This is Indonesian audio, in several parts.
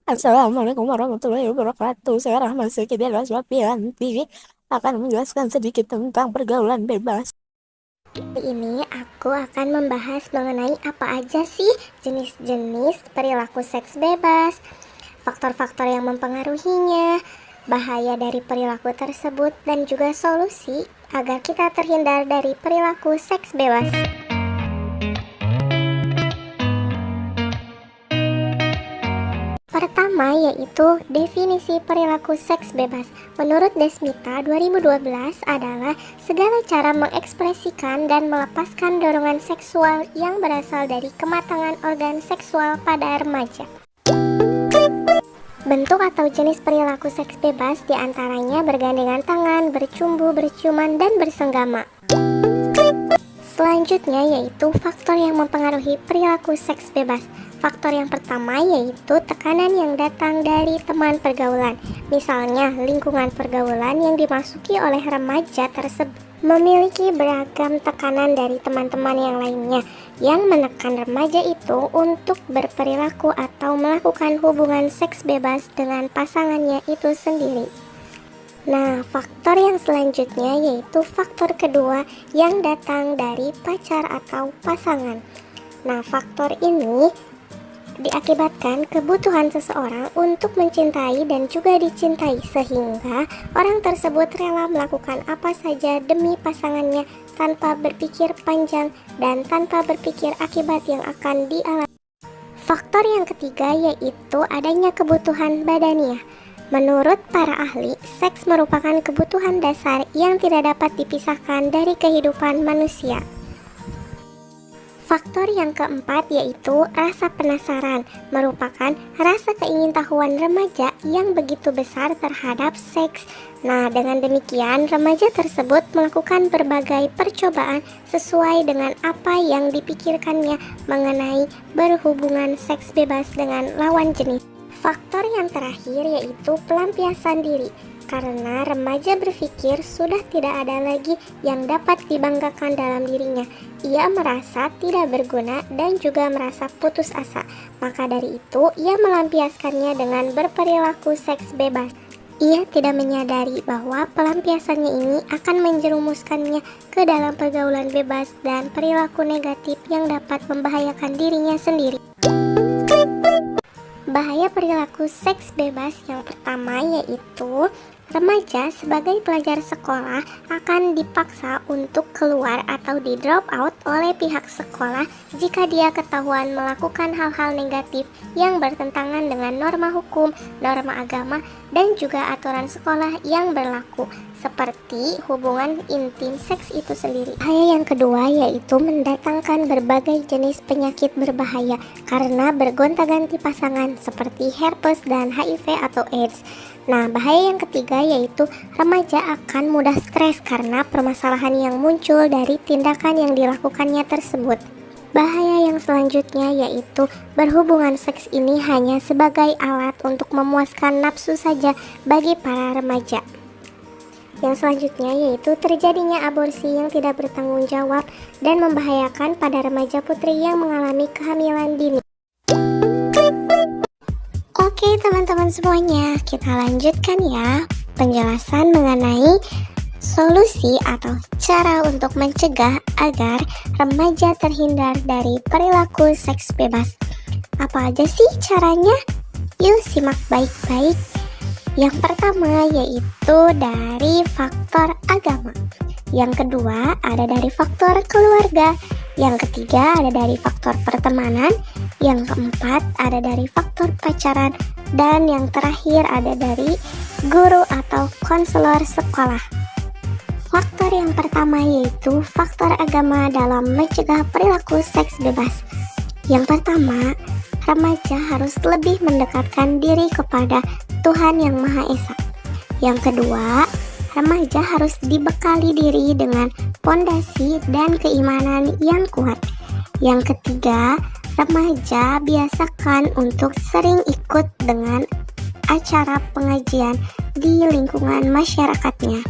Assalamualaikum warahmatullahi wabarakatuh. Sekarang masuk ke dalam sebuah pilihan TV akan menjelaskan sedikit tentang pergaulan bebas. Kali ini aku akan membahas mengenai apa aja sih jenis-jenis perilaku seks bebas, faktor-faktor yang mempengaruhinya, bahaya dari perilaku tersebut, dan juga solusi agar kita terhindar dari perilaku seks bebas. Pertama yaitu definisi perilaku seks bebas. Menurut Desmita 2012 adalah segala cara mengekspresikan dan melepaskan dorongan seksual yang berasal dari kematangan organ seksual pada remaja. Bentuk atau jenis perilaku seks bebas diantaranya bergandengan tangan, bercumbu, berciuman, dan bersenggama. Selanjutnya yaitu faktor yang mempengaruhi perilaku seks bebas. Faktor yang pertama yaitu tekanan yang datang dari teman pergaulan. Misalnya, lingkungan pergaulan yang dimasuki oleh remaja tersebut memiliki beragam tekanan dari teman-teman yang lainnya yang menekan remaja itu untuk berperilaku atau melakukan hubungan seks bebas dengan pasangannya itu sendiri. Nah, faktor yang selanjutnya yaitu faktor kedua yang datang dari pacar atau pasangan. Nah, faktor ini diakibatkan kebutuhan seseorang untuk mencintai dan juga dicintai, sehingga orang tersebut rela melakukan apa saja demi pasangannya tanpa berpikir panjang dan tanpa berpikir akibat yang akan dialami. Faktor yang ketiga yaitu adanya kebutuhan badaniah. Menurut para ahli, seks merupakan kebutuhan dasar yang tidak dapat dipisahkan dari kehidupan manusia. Faktor yang keempat yaitu rasa penasaran, merupakan rasa keingintahuan remaja yang begitu besar terhadap seks. Nah, dengan demikian remaja tersebut melakukan berbagai percobaan sesuai dengan apa yang dipikirkannya mengenai berhubungan seks bebas dengan lawan jenis. Faktor yang terakhir yaitu pelampiasan diri, karena remaja berpikir sudah tidak ada lagi yang dapat dibanggakan dalam dirinya. Ia merasa tidak berguna dan juga merasa putus asa. Maka dari itu, ia melampiaskannya dengan berperilaku seks bebas. Ia tidak menyadari bahwa pelampiasannya ini akan menjerumuskannya ke dalam pergaulan bebas dan perilaku negatif yang dapat membahayakan dirinya sendiri. Bahaya perilaku seks bebas yang pertama yaitu remaja sebagai pelajar sekolah akan dipaksa untuk keluar atau di drop out oleh pihak sekolah jika dia ketahuan melakukan hal-hal negatif yang bertentangan dengan norma hukum, norma agama, dan juga aturan sekolah yang berlaku, seperti hubungan intim seks itu sendiri. Bahaya yang kedua yaitu mendatangkan berbagai jenis penyakit berbahaya karena bergonta-ganti pasangan seperti herpes dan HIV atau AIDS. Nah, bahaya yang ketiga yaitu remaja akan mudah stres karena permasalahan yang muncul dari tindakan yang dilakukannya tersebut. Bahaya yang selanjutnya yaitu berhubungan seks ini hanya sebagai alat untuk memuaskan nafsu saja bagi para remaja. Yang selanjutnya yaitu terjadinya aborsi yang tidak bertanggung jawab dan membahayakan pada remaja putri yang mengalami kehamilan dini. Oke teman-teman semuanya, kita lanjutkan ya penjelasan mengenai solusi atau cara untuk mencegah agar remaja terhindar dari perilaku seks bebas. Apa aja sih caranya? Yuk simak baik-baik. Yang pertama yaitu dari faktor agama. Yang kedua ada dari faktor keluarga. Yang ketiga ada dari faktor pertemanan. Yang keempat ada dari faktor pacaran. Dan yang terakhir ada dari guru atau konselor sekolah. Faktor yang pertama yaitu faktor agama dalam mencegah perilaku seks bebas. Yang pertama, remaja harus lebih mendekatkan diri kepada Tuhan Yang Maha Esa. Yang kedua, remaja harus dibekali diri dengan pondasi dan keimanan yang kuat. Yang ketiga, remaja biasakan untuk sering ikut dengan acara pengajian di lingkungan masyarakatnya.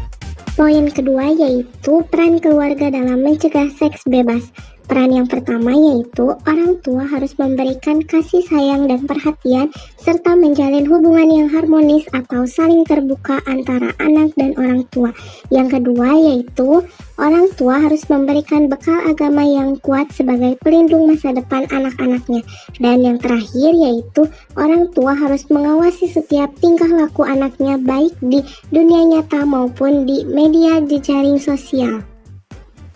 Poin kedua yaitu peran keluarga dalam mencegah seks bebas. Peran yang pertama yaitu orang tua harus memberikan kasih sayang dan perhatian serta menjalin hubungan yang harmonis atau saling terbuka antara anak dan orang tua. Yang kedua yaitu orang tua harus memberikan bekal agama yang kuat sebagai pelindung masa depan anak-anaknya. Dan yang terakhir yaitu orang tua harus mengawasi setiap tingkah laku anaknya baik di dunia nyata maupun di media jejaring sosial.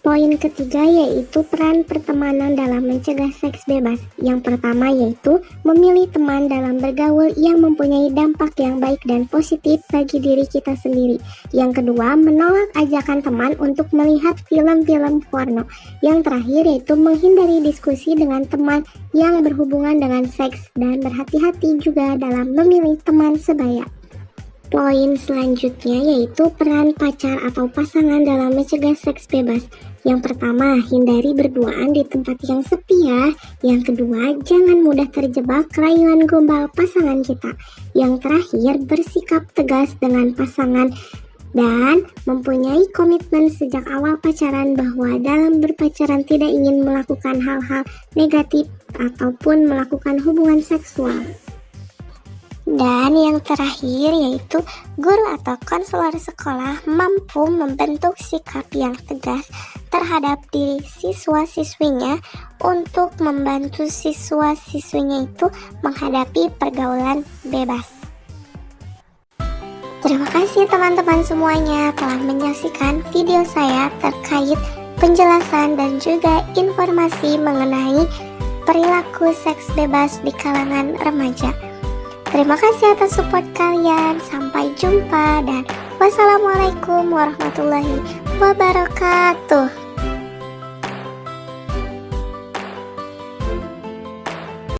Poin ketiga yaitu peran pertemanan dalam mencegah seks bebas. Yang pertama yaitu memilih teman dalam bergaul yang mempunyai dampak yang baik dan positif bagi diri kita sendiri. Yang kedua, menolak ajakan teman untuk melihat film-film porno. Yang terakhir yaitu menghindari diskusi dengan teman yang berhubungan dengan seks dan berhati-hati juga dalam memilih teman sebaya. Poin selanjutnya yaitu peran pacar atau pasangan dalam mencegah seks bebas. Yang pertama, hindari berduaan di tempat yang sepi ya. Yang kedua, jangan mudah terjebak rayuan gombal pasangan kita. Yang terakhir, bersikap tegas dengan pasangan dan mempunyai komitmen sejak awal pacaran bahwa dalam berpacaran tidak ingin melakukan hal-hal negatif ataupun melakukan hubungan seksual. Dan yang terakhir yaitu guru atau konselor sekolah mampu membentuk sikap yang tegas terhadap diri siswa-siswinya untuk membantu siswa-siswinya itu menghadapi pergaulan bebas. Terima kasih teman-teman semuanya telah menyaksikan video saya terkait penjelasan dan juga informasi mengenai perilaku seks bebas di kalangan remaja. Terima kasih atas support kalian. Sampai jumpa dan wassalamualaikum warahmatullahi wabarakatuh.